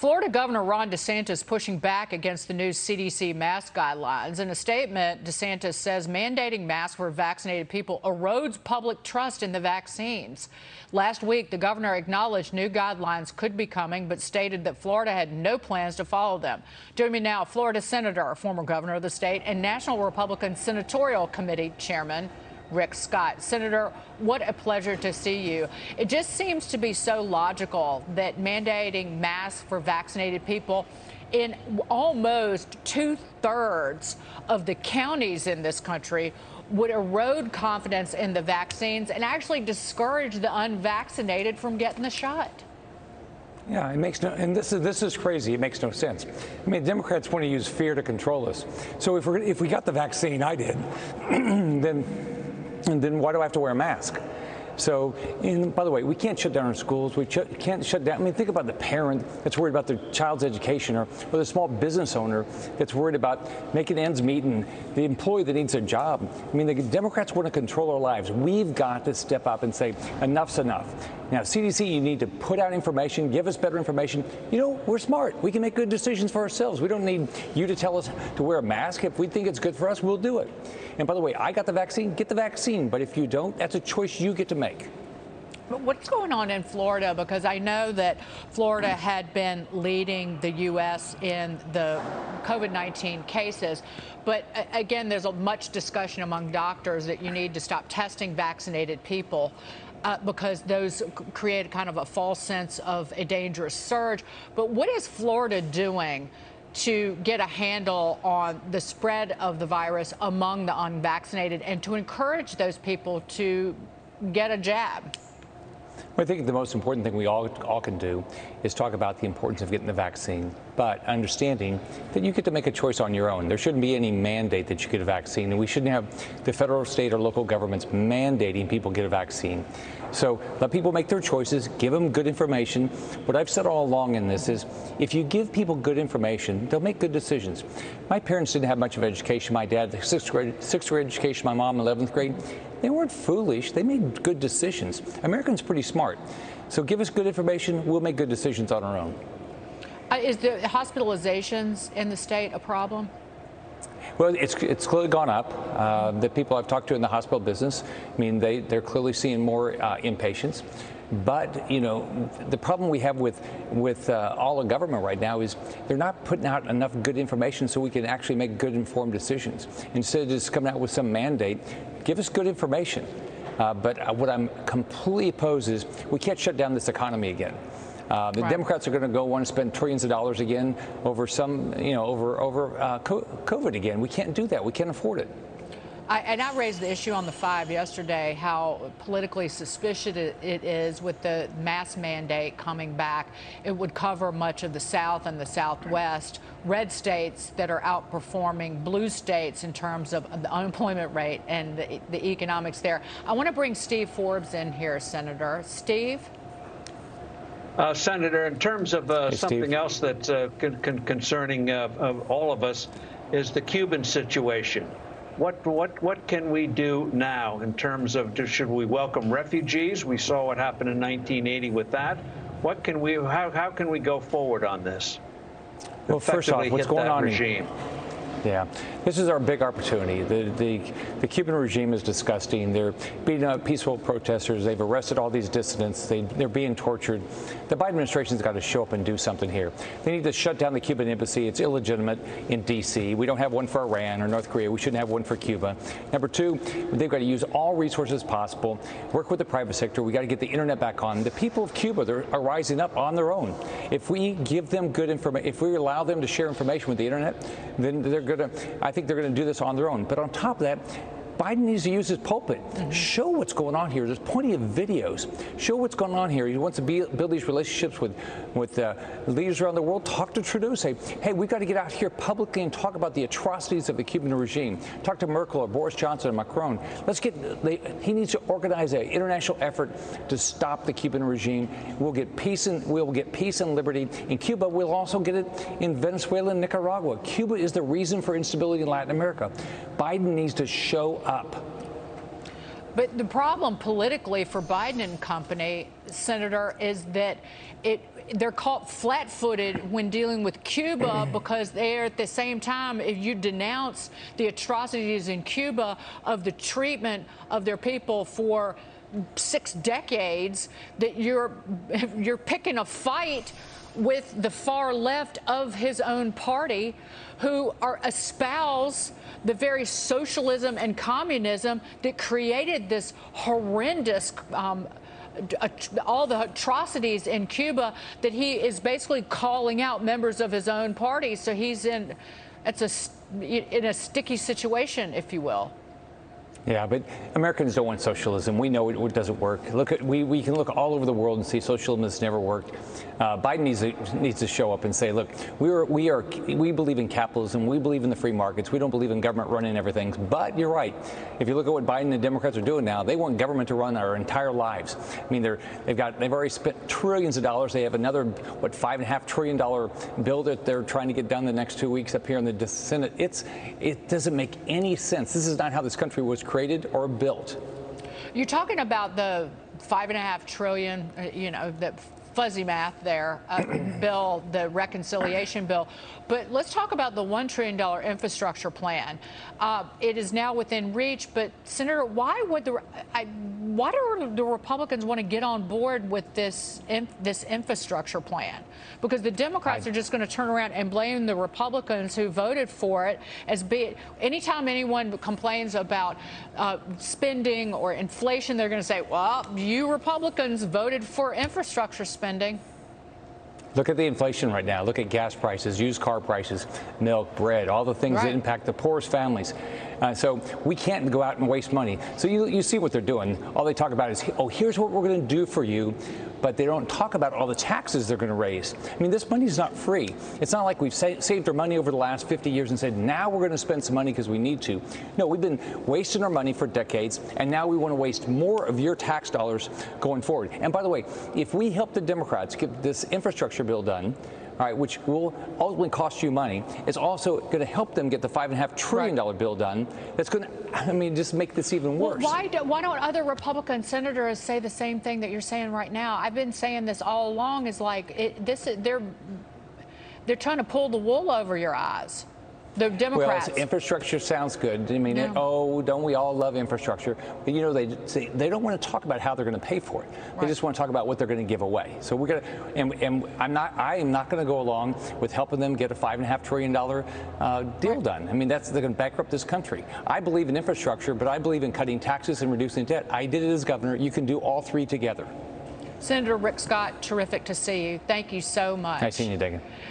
Florida Governor Ron DeSantis pushing back against the new CDC mask guidelines. In a statement, DeSantis says mandating masks for vaccinated people erodes public trust in the vaccines. Last week, the governor acknowledged new guidelines could be coming, but stated that Florida had no plans to follow them. Joining me now, Florida Senator, former governor of the state, and National Republican Senatorial Committee Chairman Rick Scott. Senator, what a pleasure to see you. It just seems to be so logical that mandating masks for vaccinated people in almost 2/3 of the counties in this country would erode confidence in the vaccines and actually discourage the unvaccinated from getting the shot. Yeah, it makes no, and this is crazy. It makes no sense. I mean, Democrats want to use fear to control us. So if we got the vaccine, I did, then why do I have to wear a mask? So, by the way, we can't shut down our schools. We can't shut down. I mean, think about the parent that's worried about their child's education, or the small business owner that's worried about making ends meet, and the employee that needs a job. I mean, the Democrats want to control our lives. We've got to step up and say, enough's enough. Now, CDC, you need to put out information, give us better information. You know, we're smart. We can make good decisions for ourselves. We don't need you to tell us to wear a mask. If we think it's good for us, we'll do it. And by the way, I got the vaccine, get the vaccine. But if you don't, that's a choice you get to make. But what's going on in Florida? Because I know that Florida had been leading the U.S. in the COVID-19 cases. But again, there's much discussion among doctors that you need to stop testing vaccinated people because those create kind of a false sense of a dangerous surge. But what is Florida doing to get a handle on the spread of the virus among the unvaccinated and to encourage those people to get a jab? I think the most important thing we all can do is talk about the importance of getting the vaccine, but understanding that you get to make a choice on your own. There shouldn't be any mandate that you get a vaccine, and we shouldn't have the federal, state, or local governments mandating people get a vaccine. So let people make their choices, give them good information. What I've said all along in this is if you give people good information, they'll make good decisions. My parents didn't have much of education. My dad, sixth grade education, my mom, 11th grade. They weren't foolish. They made good decisions. Americans are pretty smart. So give us good information. We'll make good decisions on our own. Is the hospitalizations in the state a problem? Well, it's clearly gone up. The people I've talked to in the hospital business, I mean, they're clearly seeing more inpatients. But, you know, the problem we have with all of government right now is they're not putting out enough good information so we can actually make good informed decisions. Instead of just coming out with some mandate, give us good information. But what I'm completely opposed is we can't shut down this economy again. The Democrats are going to go want to spend trillions of dollars again over some, you know, over COVID again. We can't do that. We can't afford it. And I raised the issue on the 5 yesterday, how politically suspicious it is with the mask mandate coming back. It would cover much of the South and the Southwest, red states that are outperforming blue states in terms of the unemployment rate and the economics there. I want to bring Steve Forbes in here, Senator. Steve? Senator, in terms of something else that's concerning all of us is the Cuban situation. What can we do now in terms of should we welcome refugees? We saw what happened in 1980 with that. What can we? How can we go forward on this? Well, first off, what's going on? Regime? Yeah, this is our big opportunity. The Cuban regime is disgusting. They're beating up peaceful protesters. They've arrested all these dissidents. They're being tortured. The Biden administration's got to show up and do something here. They need to shut down the Cuban embassy. It's illegitimate in D.C. We don't have one for Iran or North Korea. We shouldn't have one for Cuba. Number two, they've got to use all resources possible, work with the private sector. We got to get the internet back on. The people of Cuba are rising up on their own. If we give them good information, if we allow them to share information with the internet, then I think they're going to do this on their own. But on top of that, Biden needs to use his pulpit. Show what's going on here. There's plenty of videos. Show what's going on here. He wants to build these relationships with leaders around the world. Talk to Trudeau. Say, hey, we've got to get out here publicly and talk about the atrocities of the Cuban regime. Talk to Merkel or Boris Johnson or Macron. He needs to organize an international effort to stop the Cuban regime. We'll get peace and liberty in Cuba. We'll also get it in Venezuela and Nicaragua. Cuba is the reason for instability in Latin America. Biden needs to show up. But the problem politically for Biden and company, Senator, is that they're caught flat-footed when dealing with Cuba because they're at the same time, if you denounce the atrocities in Cuba of the treatment of their people for 6 decades, that you're picking a fight with the far left of his own party, who espouse the very socialism and communism that created this horrendous all the atrocities in Cuba, that he is basically calling out members of his own party. So he's in a sticky situation, if you will. Yeah, but Americans don't want socialism. We know it doesn't work. We can look all over the world and see socialism has never worked. Biden needs to show up and say, look, we believe in capitalism. We believe in the free markets. We don't believe in government running everything. But you're right. If you look at what Biden and the Democrats are doing now, they want government to run our entire lives. I mean, they've already spent trillions of dollars. They have another $5.5 trillion bill that they're trying to get done the next 2 weeks up here in the Senate. It doesn't make any sense. This is not how this country was created or built. You're talking about the $5.5 trillion, the fuzzy math there, bill, the reconciliation bill. But let's talk about the $1 trillion infrastructure plan. It is now within reach. But Senator, why do the Republicans want to get on board with this infrastructure plan? Because the Democrats are just going to turn around and blame the Republicans who voted for it anytime anyone complains about spending or inflation, they're going to say, well, you Republicans voted for infrastructure spending. Look at the inflation right now. Look at gas prices, used car prices, milk, bread, all the things that impact the poorest families. So we can't go out and waste money. So you see what they're doing. All they talk about is, oh, here's what we're going to do for you. But they don't talk about all the taxes they're going to raise. I mean, this money is not free. It's not like we've saved our money over the last 50 years and said, now we're going to spend some money because we need to. No, we've been wasting our money for decades, and now we want to waste more of your tax dollars going forward. And by the way, if we help the Democrats get this infrastructure bill done, all right, which will ultimately cost you money, it's also going to help them get the $5.5 trillion bill done. That's going to, just make this even worse. Well, why don't other Republican senators say the same thing that you're saying right now? I've been saying this all along. Is like they're trying to pull the wool over your eyes. The Democrats. Well, infrastructure sounds good. I mean, don't we all love infrastructure? But they don't want to talk about how they're going to pay for it. They just want to talk about what they're going to give away. So we're going to, and I am not going to go along with helping them get a $5.5 trillion deal done. I mean, they're going to bankrupt this country. I believe in infrastructure, but I believe in cutting taxes and reducing debt. I did it as governor. You can do all three together. Senator Rick Scott, terrific to see you. Thank you so much. Nice seeing you, Dagan.